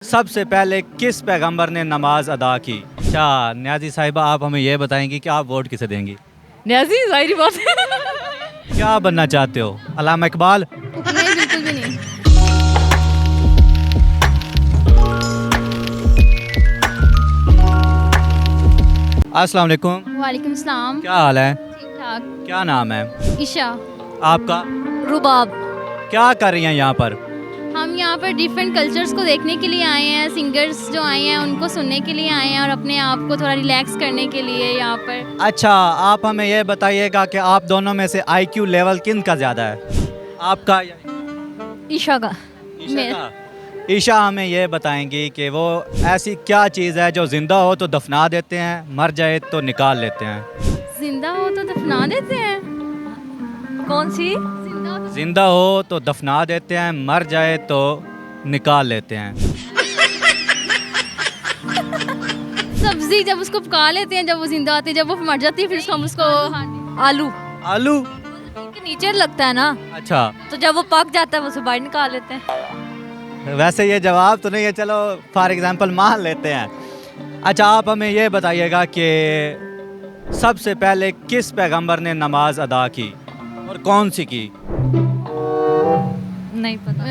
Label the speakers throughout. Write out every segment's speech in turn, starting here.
Speaker 1: सबसे पहले किस पैगंबर ने नमाज अदा की? अच्छा न्याजी साहिबा, आप हमें यह बताएंगी कि आप वोट किसे देंगी?
Speaker 2: न्याजी जाहिर बात है।
Speaker 1: क्या बनना चाहते हो? अल्लामा इकबाल?
Speaker 3: नहीं, बिल्कुल भी नहीं।
Speaker 1: अस्सलाम वालेकुम।
Speaker 3: वालेकुम सलाम।
Speaker 1: क्या हाल है?
Speaker 3: ठीक ठाक।
Speaker 1: क्या नाम है
Speaker 3: ईशा।
Speaker 1: आपका?
Speaker 3: रुबाब।
Speaker 1: क्या कर रही हैं यहाँ पर?
Speaker 3: हम यहाँ पर डिफरेंट कल्चर्स को देखने के लिए आए हैं, सिंगर्स जो आए हैं उनको सुनने के लिए आए हैं और अपने आप को थोड़ा रिलैक्स करने के लिए यहाँ पर।
Speaker 1: अच्छा, आप हमें यह बताइएगा कि आप दोनों में से IQ लेवल किन का ज़्यादा है? आपका या
Speaker 3: ईशा का।
Speaker 1: ईशा का? ईशा हमें यह बताएंगी कि वो ऐसी क्या चीज़ है जो ज़िंदा हो तो दफना देते हैं, मर जाए तो निकाल लेते हैं।
Speaker 3: जिंदा हो तो दफना देते हैं।
Speaker 2: कौन सी?
Speaker 3: जिंदा हो तो
Speaker 1: ज़िंदा हो तो दफना देते हैं, मर जाए तो निकाल लेते हैं।
Speaker 3: सब्जी जब उसको पका लेते हैं, जब वो जिंदा होती है, जब वो मर जाती है फिर उसको हम उसको
Speaker 2: आलू
Speaker 1: आलू?
Speaker 2: के नीचे लगता है ना,
Speaker 1: अच्छा,
Speaker 2: तो जब वो पक जाता है वो उसे बाहर निकाल लेते हैं।
Speaker 1: वैसे ये जवाब तो नहीं है, चलो फॉर एग्जांपल मान लेते हैं। अच्छा, आप हमें ये बताइएगा कि सबसे पहले किस पैगंबर ने नमाज अदा की और कौन सी की?
Speaker 2: नहीं पता।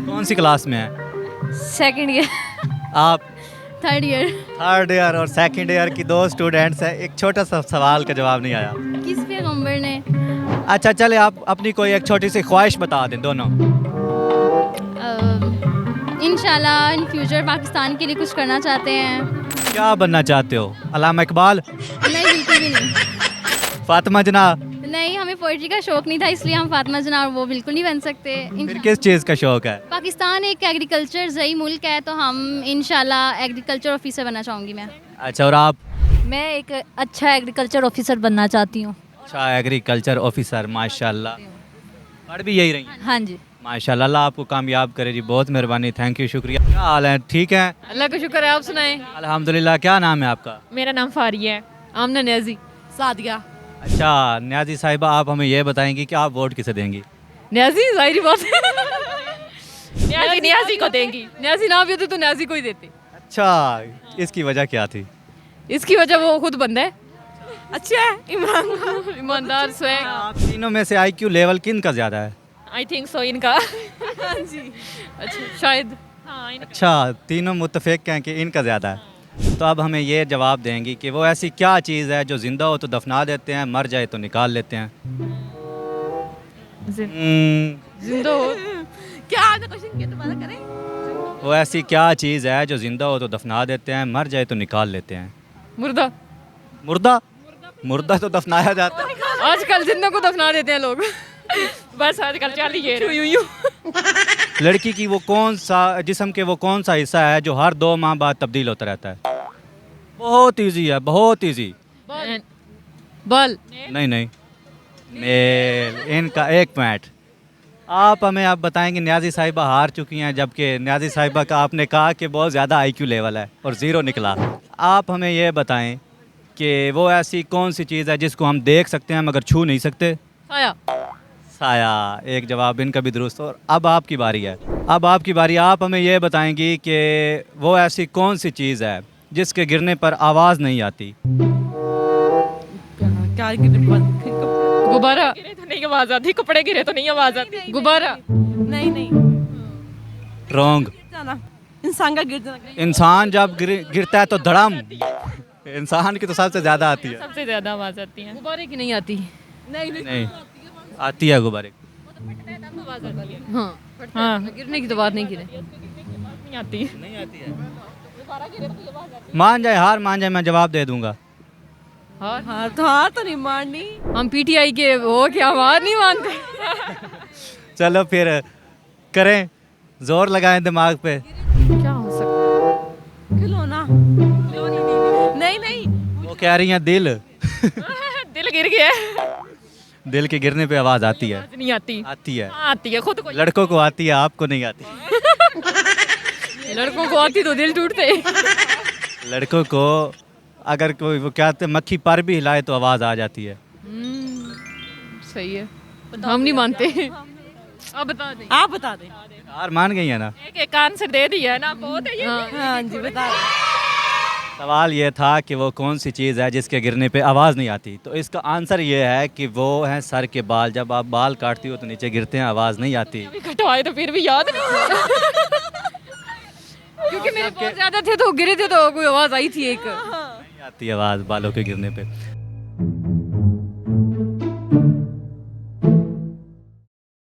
Speaker 1: कौन सी क्लास में है
Speaker 2: सेकंड ईयर।
Speaker 1: आप?
Speaker 3: Third year.
Speaker 1: थर्ड ईयर और सेकंड ईयर की दो स्टूडेंट्स हैं। एक छोटा सा सवाल का जवाब नहीं आया।
Speaker 3: किस पैगंबर ने?
Speaker 1: अच्छा चले, आप अपनी कोई एक छोटी सी ख्वाहिश बता दें दोनों।
Speaker 3: इंशाल्लाह इन फ्यूचर पाकिस्तान के लिए कुछ करना चाहते हैं।
Speaker 1: क्या बनना चाहते हो? अल्लामा इकबाल?
Speaker 3: नहीं, बिल्कुल भी नहीं।
Speaker 1: फातिमा जना?
Speaker 3: नहीं, हमें पोइट्री का शौक नहीं था, इसलिए हम फातिमा जना और वो बिल्कुल नहीं बन सकते।
Speaker 1: फिर किस चीज़ का शौक है?
Speaker 3: पाकिस्तान एक एग्रीकल्चर जई मुल्क है, तो हम इंशाल्लाह एग्रीकल्चर ऑफिसर बनना चाहूँगी मैं।
Speaker 1: अच्छा, और आप?
Speaker 2: मैं एक अच्छा एग्रीकल्चर ऑफिसर बनना चाहती हूँ।
Speaker 1: अच्छा, एग्रीकल्चर ऑफिसर, माशाल्लाह। पढ़ भी यही रही हैं?
Speaker 2: हाँ जी।
Speaker 1: माशाल्लाह, अल्लाह आपको कामयाब करे जी। बहुत मेहरबानी, थैंक यू, शुक्रिया। क्या हाल है? ठीक है,
Speaker 2: अल्लाह का शुक्र है, आप सुनाएं।
Speaker 1: अल्हम्दुलिल्लाह। क्या नाम है आपका?
Speaker 2: मेरा नाम फारिया है। आमना न्याजी। सादिया।
Speaker 1: अच्छा न्याजी साहिबा, आप हमें ये बताएंगी कि आप वोट किसे देंगी?
Speaker 2: न्याजी जाहिर बात है। न्याजी न्याजी को देंगी। न्याजी ना भी होती तो न्याजी को ही देती।
Speaker 1: अच्छा, इसकी वजह क्या थी?
Speaker 2: इसकी वजह वो खुद बंदा है। अच्छा है, ईमानदार स्वैग।
Speaker 1: आप तीनों में से IQ लेवल किन का ज़्यादा है?
Speaker 2: आई थिंक सो इनका। हाँ जी। अच्छा शायद। हाँ इनका।
Speaker 1: अच्छा, तीनों मुत्तफिक हैं कि इनका ज़्यादा है। तो अब हमें ये जवाब देंगी कि वो ऐसी क्या चीज़ है जो ज़िंदा हो तो दफना देते हैं, मर जाए तो निकाल लेते हैं।
Speaker 2: जिंदा हो। क्या आपने क्वेश्चन किया, दोबारा करें?
Speaker 1: वो ऐसी क्या चीज़ है जो ज़िंदा हो तो दफना देते हैं, मर जाए तो निकाल लेते हैं।
Speaker 2: मुर्दा।
Speaker 1: मुर्दा? मुर्दा तो दफनाया जाता है।
Speaker 2: आजकल जिंदों को दफना देते हैं लोग। बस आजकल चाल ही ये यूं यूं।
Speaker 1: लड़की की वो कौन सा जिस्म के वो कौन सा हिस्सा है जो हर 2 माह बाद तब्दील होता रहता है? बहुत इजी है, बहुत इजी।
Speaker 2: बल।
Speaker 1: नहीं नहीं, नेल। इनका 1 पॉइंट। आप हमें आप बताएंगे न्याजी साहिबा हार चुकी हैं, जबकि न्याजी साहिबा का आपने कहा कि बहुत ज़्यादा IQ लेवल है और 0 निकला। आप हमें ये बताएं कि वो ऐसी कौन सी चीज़ है जिसको हम देख सकते हैं मगर छू नहीं सकते?
Speaker 2: साया।
Speaker 1: साया, एक जवाब इनका भी दुरुस्त। और अब आपकी बारी है। अब आपकी बारी। आप हमें ये बताएंगी कि वो ऐसी कौन सी चीज़ है जिसके गिरने पर आवाज़ नहीं आती?
Speaker 2: क्या गुब्बारा। गिरे तो नहीं आवाज आती, कपड़े गिरे तो नहीं आवाज आती। गुब्बारा।
Speaker 4: नहीं नहीं,
Speaker 1: रॉन्ग।
Speaker 4: जाना इंसान का गिर जाना।
Speaker 1: इंसान जब गिरता है तो धड़म। इंसान की तो सबसे ज़्यादा आती है।
Speaker 2: सबसे ज्यादा आवाज आती है। गुब्बारे की नहीं आती।
Speaker 4: नहीं
Speaker 1: नहीं आती है गुब्बारे।
Speaker 2: हाँ हाँ, गिरने की तो बात नहीं, गिरे नहीं आती।
Speaker 1: नहीं आती है। मान जाए, हार मान जाए, मैं जवाब दे दूंगा।
Speaker 4: हार तो नहीं मारनी।
Speaker 2: हम PTI के हो क्या हार नहीं मानते।
Speaker 1: चलो फिर करें, जोर लगाएं दिमाग पे।
Speaker 2: क्या हो सकता
Speaker 4: खिलौना। नहीं नहीं,
Speaker 1: वो कह रही हैं दिल।
Speaker 2: है? दिल गिर गया है।
Speaker 1: दिल के गिरने पे आवाज़ आती है।
Speaker 2: आवाज नहीं आती।
Speaker 1: आती है।
Speaker 2: हाँ, आती है खुद को।
Speaker 1: लड़कों को आती है, आपको नहीं आती।
Speaker 2: लड़कों को आती तो दिल टूटते।
Speaker 1: लड़कों को अगर कोई वो क्या कहते हैं, मक्खी पर भी हिलाए तो आवाज़ आ जाती है।
Speaker 2: सही है, हम नहीं मानते। आप बता दें।
Speaker 4: आप बता दें।
Speaker 1: हार मान गई है ना?
Speaker 2: एक एक आंसर दे दिया है ना, बहुत है ये।
Speaker 4: हाँ जी बता
Speaker 1: सवाल ये था कि वो कौन सी चीज़ है जिसके गिरने पे आवाज़ नहीं आती। तो इसका आंसर ये है कि वो हैं सर के बाल। जब आप बाल काटती हो तो नीचे गिरते हैं, आवाज़ नहीं आती।
Speaker 2: अभी कटवाए तो फिर भी याद नहीं। क्योंकि मेरे बहुत ज्यादा थे तो गिरे थे तो कोई आवाज आई थी एक।
Speaker 1: नहीं आती आवाज़ बालों के गिरने पे।